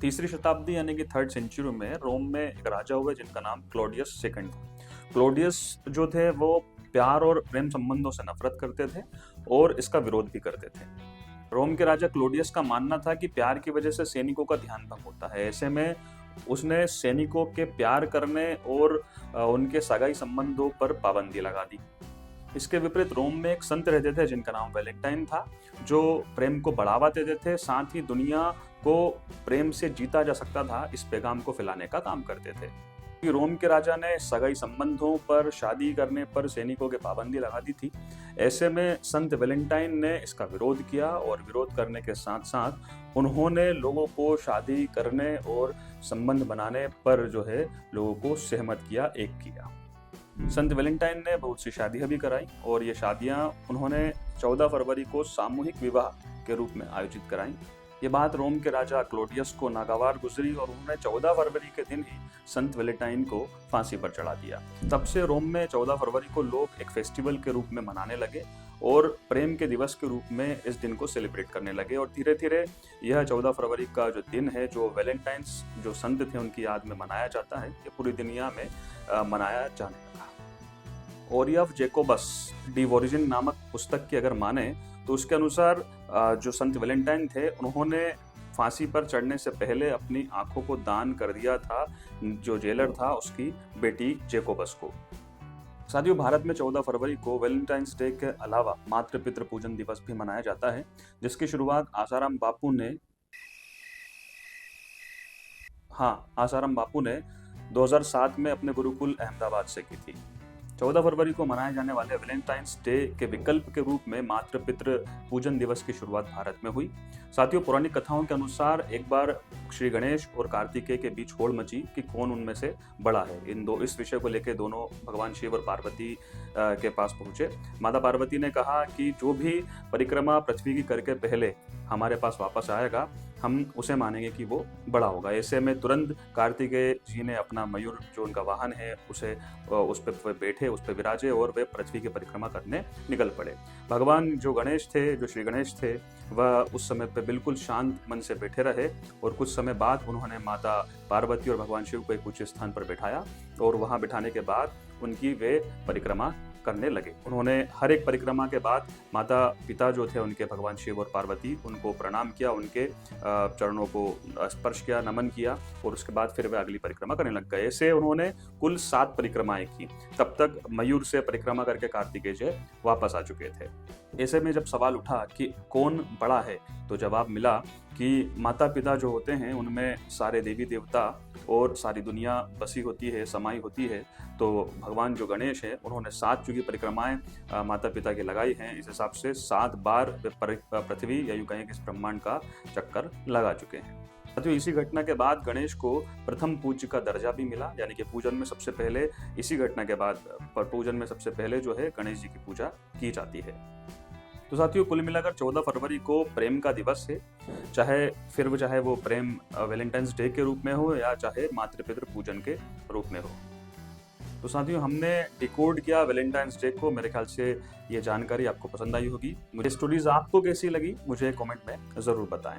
तीसरी शताब्दी यानी कि थर्ड सेंचुरी में रोम में एक राजा हुए जिनका नाम क्लॉडियस सेकंड था। क्लॉडियस जो थे वो प्यार और प्रेम संबंधों से नफरत करते थे और इसका विरोध भी करते थे। रोम के राजा क्लोडियस का मानना था कि प्यार की वजह से सैनिकों का ध्यान भंग होता है। ऐसे में उसने सैनिकों के प्यार करने और उनके सगाई संबंधों पर पाबंदी लगा दी। इसके विपरीत रोम में एक संत रहते थे जिनका नाम वैलेंटाइन था, जो प्रेम को बढ़ावा देते थे, साथ ही दुनिया को प्रेम से जीता जा सकता था इस पैगाम को फैलाने का काम करते थे। कि रोम के राजा ने सगाई संबंधों पर, शादी करने पर सैनिकों के पाबंदी लगा दी थी। ऐसे में संत वैलेंटाइन ने इसका विरोध किया और विरोध करने के साथ साथ उन्होंने लोगों को शादी करने और संबंध बनाने पर जो है लोगों को सहमत किया, एक किया। संत वैलेंटाइन ने बहुत सी शादियां भी कराई और ये शादियां उन्होंने 14 फरवरी को सामूहिक विवाह के रूप में आयोजित कराई। ये बात रोम के राजा क्लोडियस को नागवार गुजरी और उन्होंने 14 फरवरी के दिन ही संत वैलेंटाइन को फांसी पर चढ़ा दिया। तब से रोम में 14 फरवरी को लोग एक फेस्टिवल के रूप में मनाने लगे और प्रेम के दिवस के रूप में इस दिन को सेलिब्रेट करने लगे और धीरे धीरे यह 14 फरवरी का जो दिन है, जो वैलेंटाइन्स जो संत थे उनकी याद में मनाया जाता है, ये पूरी दुनिया में मनाया जाने लगा। ओरी ऑफ जेकोबस डी वोरिजिन नामक पुस्तक की अगर माने तो उसके अनुसार जो संत वैलेंटाइन थे उन्होंने फांसी पर चढ़ने से पहले अपनी आंखों को दान कर दिया था जो जेलर था उसकी बेटी जेकोबस को। साथियों, भारत में 14 फरवरी को वैलेंटाइंस डे के अलावा मातृ पितृ पूजन दिवस भी मनाया जाता है, जिसकी शुरुआत आसाराम बापू ने 2007 में अपने गुरुकुल अहमदाबाद से की थी। 14 फरवरी को मनाए जाने वाले वैलेंटाइंस डे के विकल्प के रूप में मातृ पितृ पूजन दिवस की शुरुआत भारत में हुई। साथियों, पौराणिक कथाओं के अनुसार एक बार श्री गणेश और कार्तिकेय के बीच होड़ मची कि कौन उनमें से बड़ा है। इस विषय को लेकर दोनों भगवान शिव और पार्वती के पास पहुंचे। माता पार्वती ने कहा कि जो भी परिक्रमा पृथ्वी की करके पहले हमारे पास वापस आएगा, हम उसे मानेंगे कि वो बड़ा होगा। ऐसे में तुरंत कार्तिकेय जी ने अपना मयूर जो उनका वाहन है उसे उस पर बैठे, उस पर विराजे और वे पृथ्वी की परिक्रमा करने निकल पड़े। भगवान जो श्री गणेश थे, वह उस समय पे बिल्कुल शांत मन से बैठे रहे और कुछ समय बाद उन्होंने माता पार्वती और भगवान शिव को एक ऊंचे स्थान पर बैठाया और वहां बिठाने के बाद उनकी वे परिक्रमा करने लगे। उन्होंने हर एक परिक्रमा के बाद माता पिता जो थे उनके, भगवान शिव और पार्वती, उनको प्रणाम किया, उनके चरणों को स्पर्श किया, नमन किया और उसके बाद फिर वे अगली परिक्रमा करने लग गए। ऐसे उन्होंने कुल 7 परिक्रमाएं की। तब तक मयूर से परिक्रमा करके कार्तिकेय जी वापस आ चुके थे। ऐसे में जब सवाल उठा कि कौन बड़ा है, तो जवाब मिला कि माता पिता जो होते हैं उनमें सारे देवी देवता और सारी दुनिया बसी होती है, समाई होती है। तो भगवान जो गणेश है उन्होंने 7 चुकी परिक्रमाएं माता पिता की लगाई हैं। इस हिसाब से 7 बार पृथ्वी या यूं कहें कि इस ब्रह्मांड का चक्कर लगा चुके हैं। साथियों, इसी घटना के बाद गणेश को प्रथम पूज्य का दर्जा भी मिला, यानी कि पूजन में सबसे पहले, इसी घटना के बाद पूजन में सबसे पहले जो है गणेश जी की पूजा की जाती है। तो साथियों, कुल मिलाकर 14 फरवरी को प्रेम का दिवस है, चाहे वो प्रेम वैलेंटाइंस डे के रूप में हो या चाहे मातृ पितृ पूजन के रूप में हो। तो साथियों, हमने डिकोड किया वैलेंटाइंस डे को। मेरे ख्याल से ये जानकारी आपको पसंद आई होगी। मुझे स्टोरीज आपको कैसी लगी मुझे कमेंट में ज़रूर बताएं।